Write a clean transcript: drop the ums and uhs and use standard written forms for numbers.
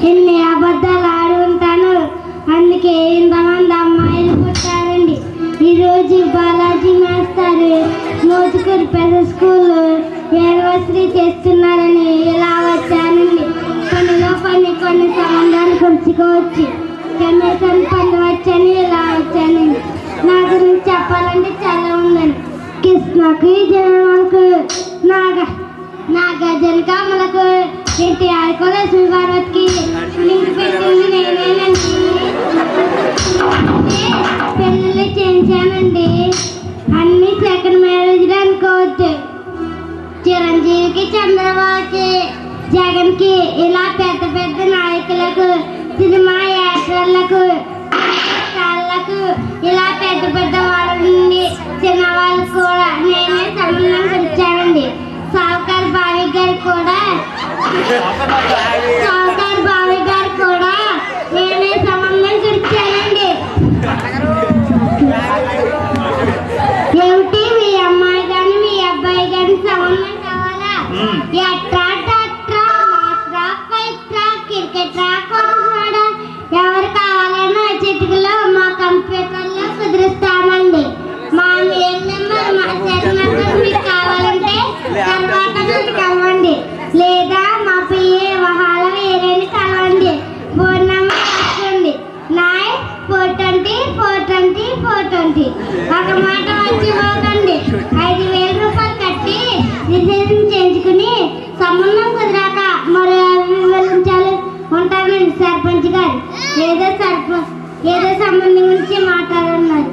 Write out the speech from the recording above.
ఎన్ని అబద్ధాలు ఆడి ఉంటాను, అందుకే ఇంతమంది అమ్మాయిలు పుట్టారండి. ఈరోజు బాలాజీ మాస్టర్ మోతుకూరు పెద్ద స్కూల్ యానివర్సరీ చేస్తున్నారని ఇలా వచ్చానండి. కొన్ని సంబంధాలు పంచుకోవచ్చు, కనీసం పొందవచ్చని ఇలా వచ్చానండి. నా గురించి చెప్పాలంటే చాలా ఉందండి. కృష్ణకి జనకు నాగార్జున కమలకు ఎన్టీఆర్ లక్ష్మీ పార్వతికి లింక్ పెట్టింది నేనేనండి. పెళ్ళిళ్ళు చేయించానండి, అన్ని సెకండ్ మ్యారేజ్ అనుకోవచ్చు. చిరంజీవికి, చంద్రబాబుకి, జగన్కి ఇలా పెద్ద పెద్ద నాయకులకు, సినిమా యాక్టర్లకు, వాళ్ళకు ఇలా పెద్ద పెద్ద వాళ్ళ నుండి చిన్న వాళ్ళకు కూడా నేనే సంబంధం పిలిచానండి. సావుకారు బావి గారు కూడా నేనే సంబంధం పిలిచానండి. ఏమిటి మీ అమ్మాయి కానీ మీ అబ్బాయి కానీ సంబంధం కావాలా? ఎట్రా క్రికెట్ ఎవరు కావాలన్నా చిటికలో మా కంప్యూటర్లో కుదిరిస్తామండి. మా మెయిల్ నెంబర్, మా సెల్ నెంబర్ మీకు కావాలంటే తర్వాత నన్ను కలవండి, లేదా మా పిఏ వహాల వేరేని కలవండి. ఫోన్ నెంబర్ రాసుకోండి 9420 ఒక మాట మర్చిపోకండి. 5,000 రూపాయలు కట్టి రిజిస్ట్రేషన్ చేయించుకుని సంబంధం కుదిరాక మరి వివరించాలి. ఉంటానండి సర్పంచ్ గారు. ఏదో సంబంధం గురించి మాట్లాడన్నారు.